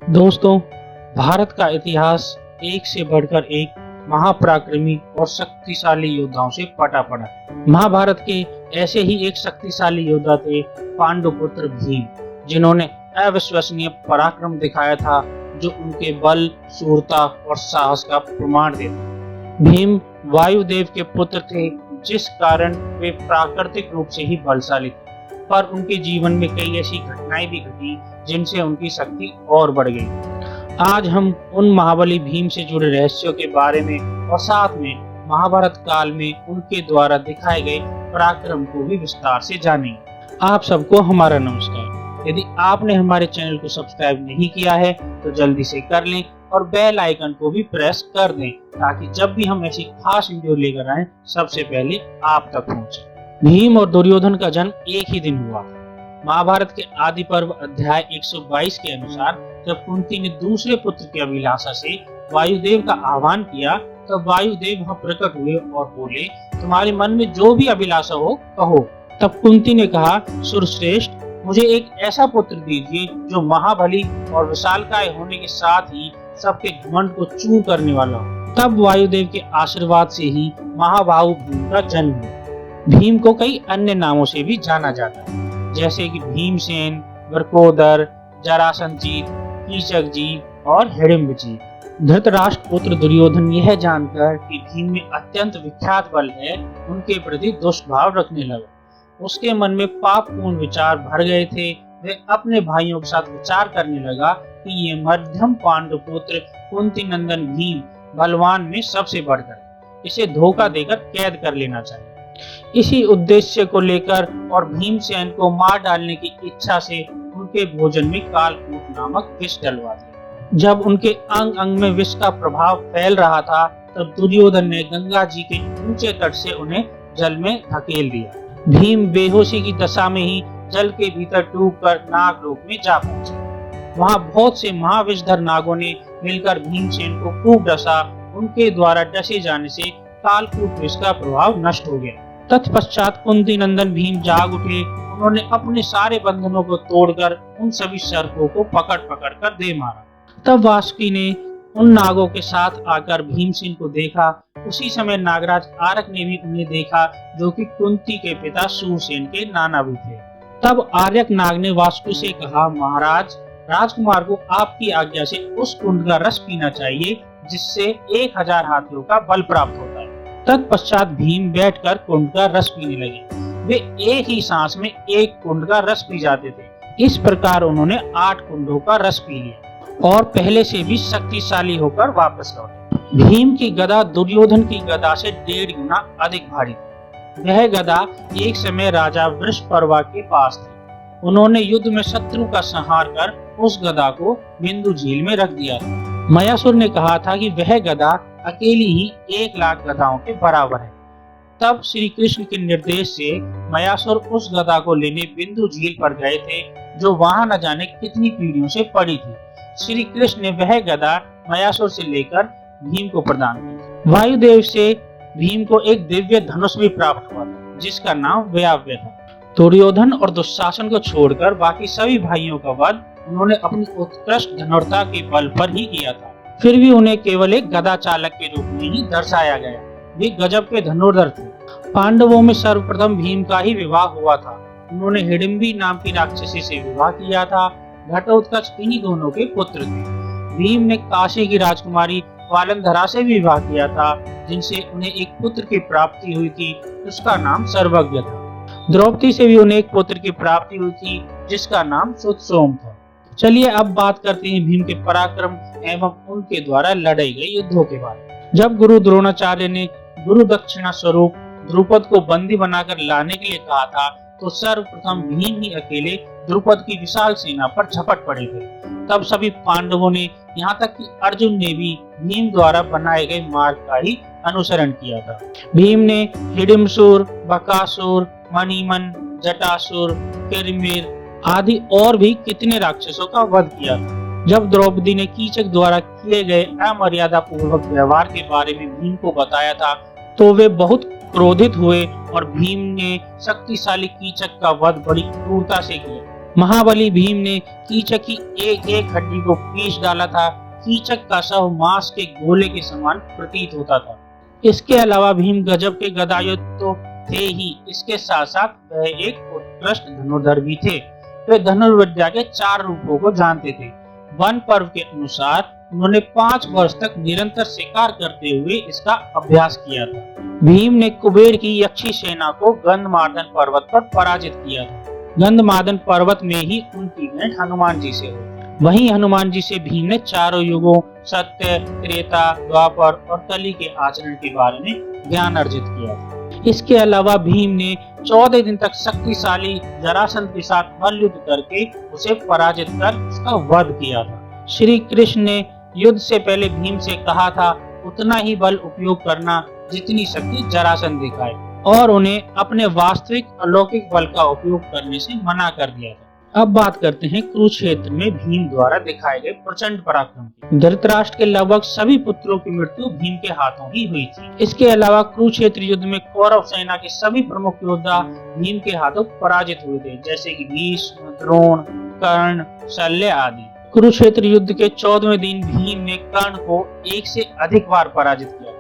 दोस्तों, भारत का इतिहास एक से बढ़कर एक महापराक्रमी और शक्तिशाली योद्धाओं से पटा पड़ा है। महाभारत के ऐसे ही एक शक्तिशाली योद्धा थे पांडुपुत्र भीम, जिन्होंने अविश्वसनीय पराक्रम दिखाया था, जो उनके बल, शूरता और साहस का प्रमाण देता। भीम वायुदेव के पुत्र थे, जिस कारण वे प्राकृतिक रूप से ही बलशाली थे, पर उनके जीवन में कई ऐसी घटनाएं भी घटी जिनसे उनकी शक्ति और बढ़ गई। आज हम उन महाबली भीम से जुड़े रहस्यों के बारे में और साथ में महाभारत काल में उनके द्वारा दिखाए गए पराक्रम को भी विस्तार से जानेंगे। आप सबको हमारा नमस्कार। यदि आपने हमारे चैनल को सब्सक्राइब नहीं किया है तो जल्दी से कर लें और बेल आइकन को भी प्रेस कर दें, ताकि जब भी हम ऐसी खास वीडियो लेकर आए सबसे पहले आप तक पहुंचे। भीम और दुर्योधन का जन्म एक ही दिन हुआ था। महाभारत के आदि पर्व अध्याय 122 के अनुसार जब कुंती ने दूसरे पुत्र की अभिलाषा से वायुदेव का आह्वान किया, तब वायुदेव वहां प्रकट हुए और बोले, तुम्हारे मन में जो भी अभिलाषा हो कहो। तब कुंती ने कहा, सुरश्रेष्ठ, मुझे एक ऐसा पुत्र दीजिए जो महाबली और विशालकाय होने के साथ ही सबके घमंड को चूर करने वाला हो। तब वायुदेव के आशीर्वाद से ही महाबाहु भीम का जन्म हुआ। भीम को कई अन्य नामों से भी जाना जाता है, जैसे कि भीमसेन, वृकोदर, जरासंचित, कीचकजी और हिडिंबजी। धृतराष्ट्र पुत्र दुर्योधन यह जानकर कि भीम में अत्यंत विख्यात बल है, उनके प्रति दुष्ट भाव रखने लगा। उसके मन में पापपूर्ण विचार भर गए थे। वे अपने भाइयों के साथ विचार करने लगा कि ये मध्यम पांडु पुत्र कुंती नंदन भीम बलवान में सबसे बढ़कर, इसे धोखा देकर कैद कर लेना चाहिए। इसी उद्देश्य को लेकर और भीमसेन को मार डालने की इच्छा से उनके भोजन में कालकूट नामक विष डलवा दिया। जब उनके अंग अंग में विष का प्रभाव फैल रहा था, तब दुर्योधन ने गंगा जी के ऊंचे तट से उन्हें जल में धकेल दिया। भीम बेहोशी की दशा में ही जल के भीतर डूबकर नागलोक में जा पहुंचे। वहां बहुत से महाविषधर नागों ने मिलकर भीमसेन को खूब डसा। उनके द्वारा डसे जाने से कालकूट विष का प्रभाव नष्ट हो गया। तत्पश्चात कुंती नंदन भीम जाग उठे। उन्होंने अपने सारे बंधनों को तोड़कर उन सभी सर्पों को पकड़ पकड़ कर दे मारा। तब वासुकी ने उन नागों के साथ आकर भीमसेन को देखा। उसी समय नागराज आरक ने भी उन्हें देखा, जो कि कुंती के पिता शूरसेन के नाना भी थे। तब आर्यक नाग ने वासुकी से कहा, महाराज, राजकुमार को आपकी आज्ञा से उस कुंड का रस पीना चाहिए, जिससे 1000 हाथियों का बल प्राप्त होता है। तत्पश्चात भीम बैठकर कुंड का रस पीने लगे। वे एक ही सांस में एक कुंड का रस पी जाते थे। इस प्रकार उन्होंने 8 कुंडों का रस पी लिया और पहले से भी शक्तिशाली होकर वापस लौटे। भीम की गदा दुर्योधन की गदा से 1.5 गुना अधिक भारी थी। वह गदा एक समय राजा वृषपर्वा के पास थी। उन्होंने युद्ध में शत्रु का संहार कर उस गदा को बिंदु झील में रख दिया था। मयासुर ने कहा था कि वह गदा अकेली ही 1 लाख गदाओं के बराबर है। तब श्री कृष्ण के निर्देश से मयासुर उस गदा को लेने बिंदु झील पर गए थे, जो वहां न जाने कितनी पीढ़ियों से पड़ी थी। श्री कृष्ण ने वह गदा मयासुर से लेकर भीम को प्रदान की। वायुदेव से भीम को एक दिव्य धनुष भी प्राप्त हुआ था, जिसका नाम व्याव्य था। दुर्योधन और दुशासन को छोड़कर बाकी सभी भाइयों का वध उन्होंने अपनी उत्कृष्ट धनुर्ता के बल पर ही किया था। फिर भी उन्हें केवल एक गदा चालक के रूप में ही दर्शाया गया। वे गजब के धनुर्धर थे। पांडवों में सर्वप्रथम भीम का ही विवाह हुआ था। उन्होंने हिडिंबी नाम की राक्षसी से विवाह किया था। घटोत्कच इन्हीं दोनों के पुत्र थे। भीम ने काशी की राजकुमारी वालंधरा से विवाह किया था, जिनसे उन्हें एक पुत्र की प्राप्ति हुई थी। उसका नाम सर्वज्ञ था। द्रौपदी से भी उन्हें एक पुत्र की प्राप्ति हुई थी, जिसका नाम सुतसोम था। चलिए अब बात करते हैं भीम के पराक्रम एवं उनके द्वारा लड़े गए युद्धों के बारे में। जब गुरु द्रोणाचार्य ने गुरु दक्षिणा स्वरूप द्रुपद को बंदी बनाकर लाने के लिए कहा था, तो सर्वप्रथम भीम ही अकेले द्रुपद की विशाल सेना पर झपट पड़े थे। तब सभी पांडवों ने, यहाँ तक कि अर्जुन ने भी भीम द्वारा बनाए गए मार्ग का ही अनुसरण किया था। भीम ने हिडिंबसुर, बकासुर, मणिमन, जटासुर, किरमिर आदि और भी कितने राक्षसों का वध किया। जब द्रौपदी ने कीचक द्वारा किए गए अमर्यादा पूर्वक व्यवहार के बारे में भीम को बताया था, तो वे बहुत क्रोधित हुए और भीम ने शक्तिशाली कीचक का वध बड़ी क्रूरता से किया। महाबली भीम ने कीचक की एक एक हड्डी को पीस डाला था। कीचक का शव मांस के गोले के समान प्रतीत होता था। इसके अलावा भीम गजब के गदायुध तो थे ही, इसके साथ साथ वह एक उत्कृष्ट धनुर्धर भी थे। वे धनुर्विद्या के 4 रूपों को जानते थे। वन पर्व के अनुसार उन्होंने 5 वर्ष तक निरंतर शिकार करते हुए इसका अभ्यास किया था। भीम ने कुबेर की यक्षी सेना को गंधमार्दन पर्वत पर पराजित किया था। गंधमार्दन पर्वत में ही उनकी भेंट हनुमान जी से हुई। वहीं हनुमान जी से भीम ने चारों युगों सत्य, त्रेता, द्वापर और कली के आचरण के बारे में ज्ञान अर्जित किया था। इसके अलावा भीम ने 14 दिन तक शक्तिशाली जरासंध के साथ मल्ल युद्ध करके उसे पराजित कर उसका वध किया था। श्री कृष्ण ने युद्ध से पहले भीम से कहा था उतना ही बल उपयोग करना जितनी शक्ति जरासंध दिखाए, और उन्हें अपने वास्तविक अलौकिक बल का उपयोग करने से मना कर दिया था। अब बात करते हैं कुरुक्षेत्र में भीम द्वारा दिखाए गए प्रचंड पराक्रम की। धृतराष्ट्र के लगभग सभी पुत्रों की मृत्यु भीम के हाथों ही हुई थी। इसके अलावा कुरुक्षेत्र युद्ध में कौरव सेना के सभी प्रमुख योद्धा भीम के हाथों पराजित हुए थे, जैसे कि भीष्म, द्रोण, कर्ण, शल्य आदि। कुरुक्षेत्र युद्ध के 14वें दिन भीम ने कर्ण को 1 से अधिक बार पराजित किया।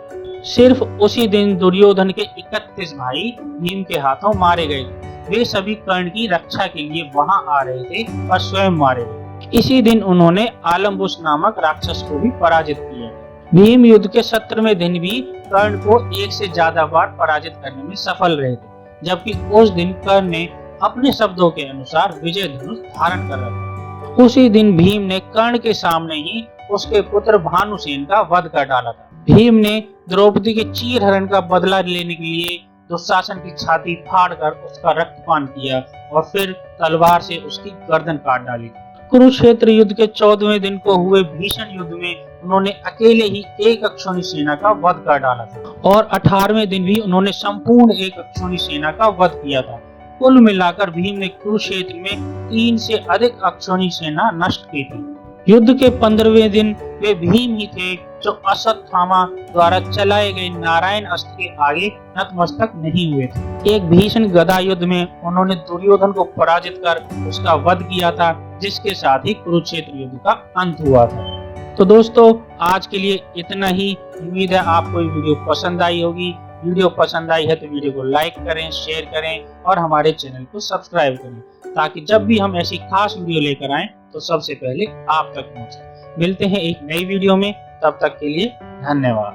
सिर्फ उसी दिन दुर्योधन के 31 भाई भीम के हाथों मारे गए थे। वे सभी कर्ण की रक्षा के लिए वहां आ रहे थे और स्वयं मारे गए। इसी दिन उन्होंने आलम्बुस नामक राक्षस को भी पराजित किया। भीम युद्ध के 17वें दिन भी कर्ण को 1 से ज्यादा बार पराजित करने में सफल रहे थे, जबकि उस दिन कर्ण ने अपने शब्दों के अनुसार विजय धनुष धारण कर रखा। उसी दिन भीम ने कर्ण के सामने ही उसके पुत्र भानुसेन का वध कर डाला था। भीम ने द्रौपदी के चीरहरण का बदला लेने के लिए दुशासन की छाती फाड़कर उसका रक्तपान किया और फिर तलवार से उसकी गर्दन काट डाली। कुरुक्षेत्र युद्ध के 14वें दिन को हुए भीषण युद्ध में उन्होंने अकेले ही एक अक्षौणी सेना का वध कर डाला था, और 18वें दिन भी उन्होंने संपूर्ण एक अक्षौणी सेना का वध किया था। कुल मिलाकर भीम ने कुरुक्षेत्र में 3 से अधिक अक्षौणी सेना नष्ट की थी। युद्ध के 15वें दिन वे भीम ही थे जो अश्वत्थामा द्वारा चलाए गए नारायण अस्त्र के आगे नतमस्तक नहीं हुए थे। एक भीषण गदा युद्ध में उन्होंने दुर्योधन को पराजित कर उसका वध किया था, जिसके साथ ही कुरुक्षेत्र युद्ध का अंत हुआ था। तो दोस्तों, आज के लिए इतना ही। उम्मीद है आपको ये वीडियो पसंद आई होगी। वीडियो पसंद आई है तो वीडियो को लाइक करें, शेयर करें और हमारे चैनल को सब्सक्राइब करें, ताकि जब भी हम ऐसी खास वीडियो लेकर आएं तो सबसे पहले आप तक पहुंचे। मिलते हैं एक नई वीडियो में, तब तक के लिए धन्यवाद।